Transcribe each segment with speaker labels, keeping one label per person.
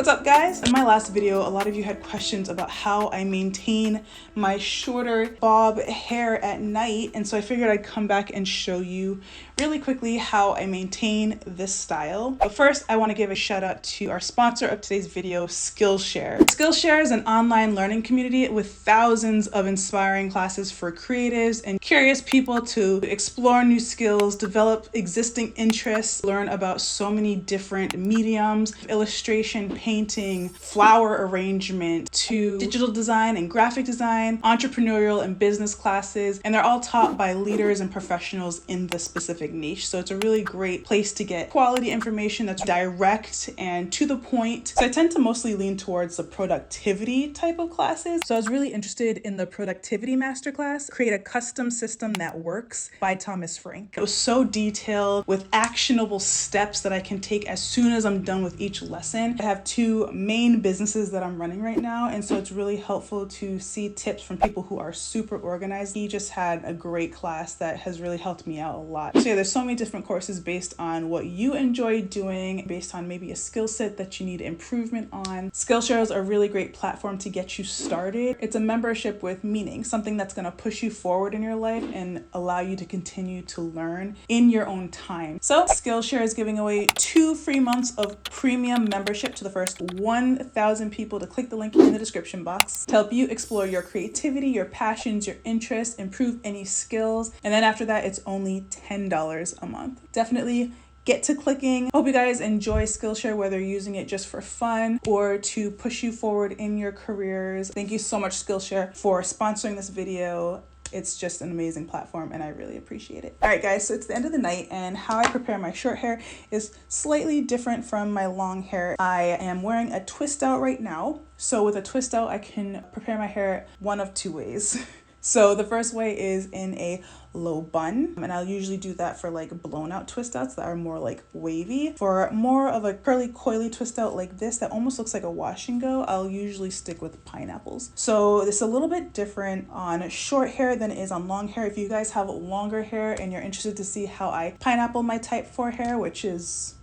Speaker 1: What's up, guys? In my last video, a lot of you had questions about how I maintain my shorter bob hair at night, and so I figured I'd come back and show you really quickly how I maintain this style. But first, I want to give a shout out to our sponsor of today's video, Skillshare. Skillshare is an online learning community with thousands of inspiring classes for creatives and curious people to explore new skills, develop existing interests, learn about so many different mediums, illustration, painting, flower arrangement, to digital design and graphic design, entrepreneurial and business classes, and they're all taught by leaders and professionals in the specific niche. So it's a really great place to get quality information that's direct and to the point. So I tend to mostly lean towards the productivity type of classes. So I was really interested in the productivity masterclass, Create a Custom System That Works by Thomas Frank. It was so detailed with actionable steps that I can take as soon as I'm done with each lesson. I have two main businesses that I'm running right now, and so it's really helpful to see tips from people who are super organized. He just had a great class that has really helped me out a lot. So yeah, there's so many different courses based on what you enjoy doing, based on maybe a skill set that you need improvement on. Skillshare is a really great platform to get you started. It's a membership with meaning, something that's going to push you forward in your life and allow you to continue to learn in your own time. So Skillshare is giving away 2 free months of premium membership to the first 1,000 people to click the link in the description box to help you explore your creativity, your passions, your interests, improve any skills. And then after that, it's only $10 a month. Definitely get to clicking. Hope you guys enjoy Skillshare, whether you're using it just for fun or to push you forward in your careers. Thank you so much, Skillshare, for sponsoring this video. It's just an amazing platform and I really appreciate it. All right, guys, so it's the end of the night and how I prepare my short hair is slightly different from my long hair. I am wearing a twist out right now. So with a twist out, I can prepare my hair one of 2 ways. So the first way is in a low bun, and I'll usually do that for like blown out twist outs that are more like wavy. For more of a curly coily twist out like this that almost looks like a wash and go, I'll usually stick with pineapples. So it's a little bit different on short hair than it is on long hair. If you guys have longer hair and you're interested to see how I pineapple my type 4 hair, which is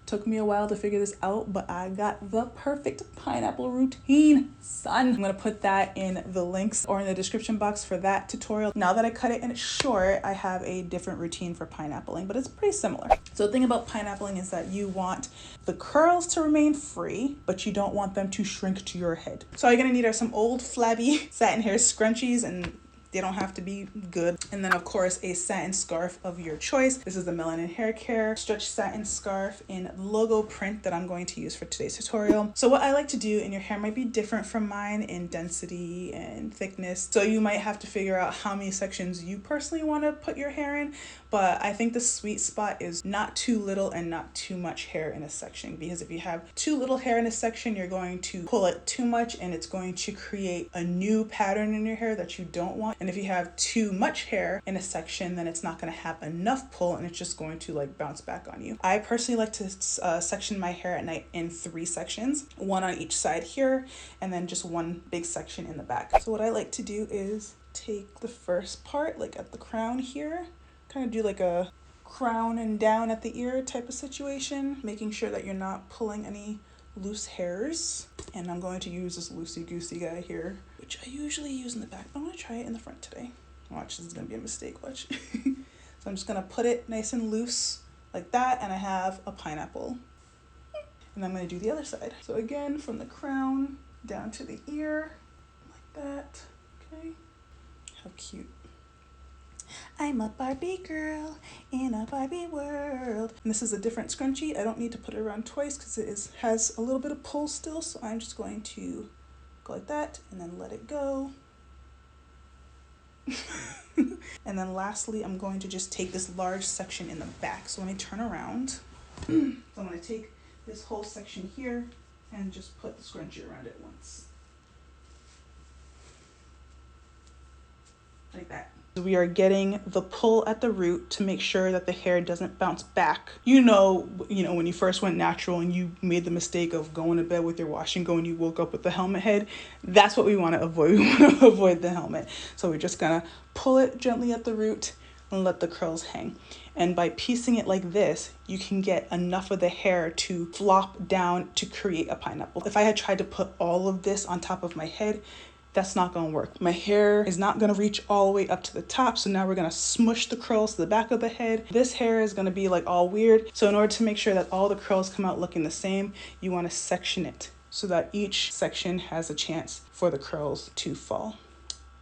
Speaker 1: took me a while to figure this out, but I got the perfect pineapple routine, son. I'm gonna put that in the links or in the description box for that tutorial. Now that I cut it and it's short, I have a different routine for pineappling, but it's pretty similar. So the thing about pineappling is that you want the curls to remain free, but you don't want them to shrink to your head. So all you're gonna need are some old flabby satin hair scrunchies, and they don't have to be good. And then of course a satin scarf of your choice. This is the Melanin Haircare stretch satin scarf in logo print that I'm going to use for today's tutorial. So what I like to do, and your hair might be different from mine in density and thickness, so you might have to figure out how many sections you personally want to put your hair in. But I think the sweet spot is not too little and not too much hair in a section, because if you have too little hair in a section, you're going to pull it too much and it's going to create a new pattern in your hair that you don't want. And if you have too much hair in a section, then it's not going to have enough pull and it's just going to like bounce back on you. I personally like to section my hair at night in 3 sections, 1 on each side here, and then just 1 big section in the back. So what I like to do is take the first part, like at the crown here, kind of do like a crown and down at the ear type of situation, making sure that you're not pulling any loose hairs. And I'm going to use this loosey-goosey guy here, which I usually use in the back, but I'm going to try it in the front today. Watch, this is going to be a mistake, watch. So I'm just going to put it nice and loose like that, and I have a pineapple. And I'm going to do the other side. So again, from the crown down to the ear, like that. Okay, how cute. I'm a Barbie girl in a Barbie world. And this is a different scrunchie. I don't need to put it around twice because it has a little bit of pull still. So I'm just going to go like that and then let it go. And then lastly, I'm going to just take this large section in the back. So when I turn around, so I'm going to take this whole section here and just put the scrunchie around it once. Like that. We are getting the pull at the root to make sure that the hair doesn't bounce back. You know, when you first went natural and you made the mistake of going to bed with your wash and go and you woke up with the helmet head, that's what we want to avoid. We want to avoid the helmet. So we're just gonna pull it gently at the root and let the curls hang. And by piecing it like this, you can get enough of the hair to flop down to create a pineapple. If I had tried to put all of this on top of my head, that's not gonna work. My hair is not gonna reach all the way up to the top, so now we're gonna smush the curls to the back of the head. This hair is gonna be like all weird. So in order to make sure that all the curls come out looking the same, you wanna section it so that each section has a chance for the curls to fall.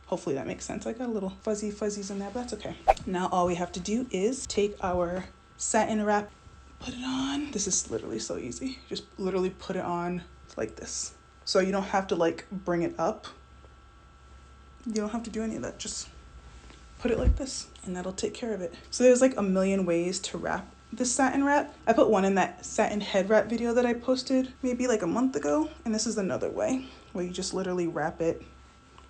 Speaker 1: Hopefully that makes sense. I got a little fuzzies in there, but that's okay. Now all we have to do is take our satin wrap, put it on. This is literally so easy. Just literally put it on like this. So you don't have to like bring it up. You don't have to do any of that. Just put it like this and that'll take care of it. So there's like a million ways to wrap this satin wrap. I put one in that satin head wrap video that I posted maybe like a month ago. And this is another way where you just literally wrap it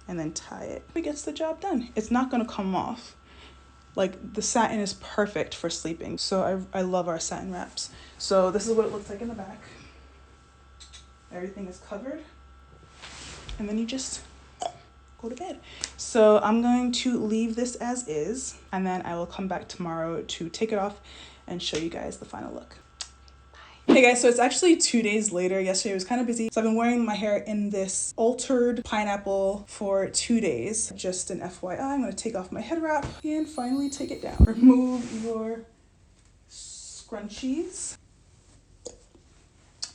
Speaker 1: and then tie it. It gets the job done. It's not gonna come off. Like the satin is perfect for sleeping. So I love our satin wraps. So this is what it looks like in the back. Everything is covered. And then you just go to bed. So I'm going to leave this as is, and then I will come back tomorrow to take it off and show you guys the final look. Bye. Hey guys, so it's actually 2 days later. Yesterday was kind of busy. So I've been wearing my hair in this altered pineapple for 2 days. Just an FYI, I'm gonna take off my head wrap and finally take it down. Remove your scrunchies.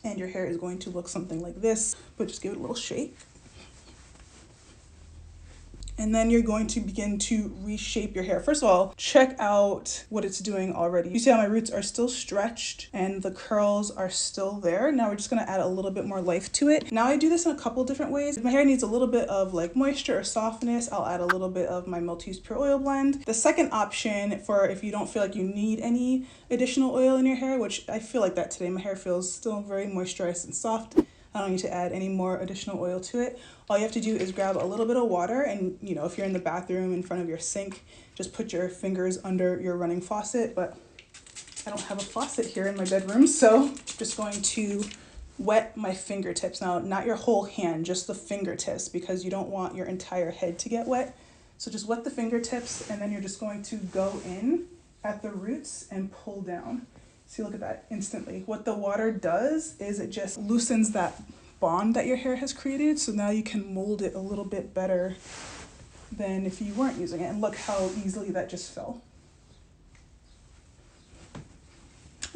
Speaker 1: And your hair is going to look something like this, but just give it a little shake. And then you're going to begin to reshape your hair. First of all, check out what it's doing already. You see how my roots are still stretched and the curls are still there. Now we're just gonna add a little bit more life to it. Now I do this in a couple different ways. If my hair needs a little bit of like moisture or softness, I'll add a little bit of my Multi-Use Pure Oil blend. The second option for if you don't feel like you need any additional oil in your hair, which I feel like that today, my hair feels still very moisturized and soft. I don't need to add any more additional oil to it. All you have to do is grab a little bit of water and, you know, if you're in the bathroom in front of your sink, just put your fingers under your running faucet. But I don't have a faucet here in my bedroom, so I'm just going to wet my fingertips. Now, not your whole hand, just the fingertips, because you don't want your entire head to get wet. So just wet the fingertips, and then you're just going to go in at the roots and pull down. See, look at that instantly. What the water does is it just loosens that bond that your hair has created. So now you can mold it a little bit better than if you weren't using it. And look how easily that just fell.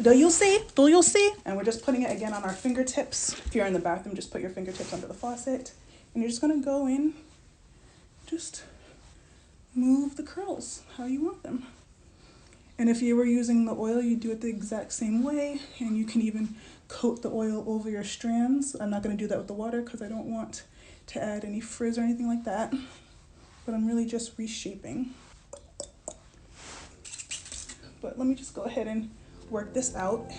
Speaker 1: Do you see? Do you see? And we're just putting it again on our fingertips. If you're in the bathroom, just put your fingertips under the faucet. And you're just gonna go in, just move the curls how you want them. And if you were using the oil, you do it the exact same way, and you can even coat the oil over your strands. I'm not gonna do that with the water because I don't want to add any frizz or anything like that, but I'm really just reshaping. But let me just go ahead and work this out.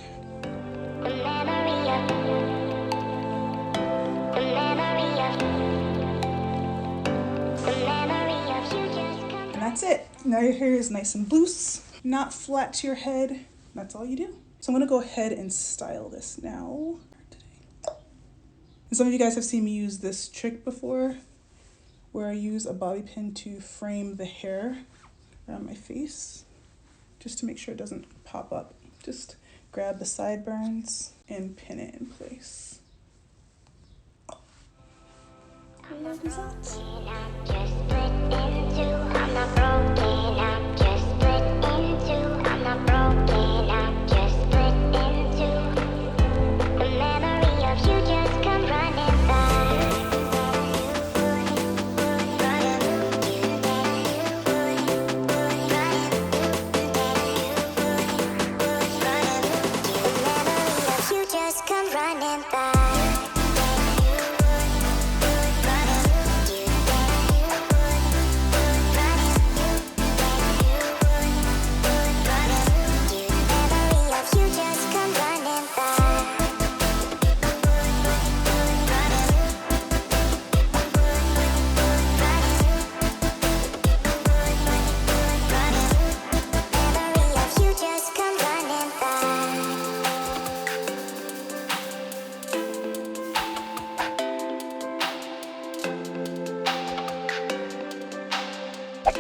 Speaker 1: And that's it. Now your hair is nice and loose, not flat to your head. That's all you do. So I'm gonna go ahead and style this now. And some of you guys have seen me use this trick before, where I use a bobby pin to frame the hair around my face, just to make sure it doesn't pop up. Just grab the sideburns and pin it in place.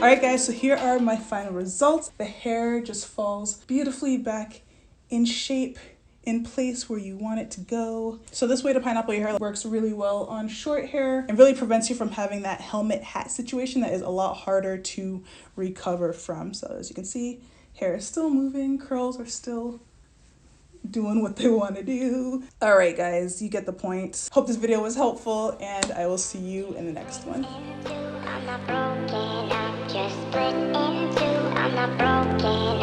Speaker 1: Alright guys, so here are my final results. The hair just falls beautifully back in shape, in place where you want it to go. So this way to pineapple your hair works really well on short hair and really prevents you from having that helmet hat situation that is a lot harder to recover from. So as you can see, hair is still moving, curls are still doing what they want to do. All right guys, you get the point. Hope this video was helpful and I will see you in the next one.
Speaker 2: I'm not broken, I'm just split in two. I'm not broken.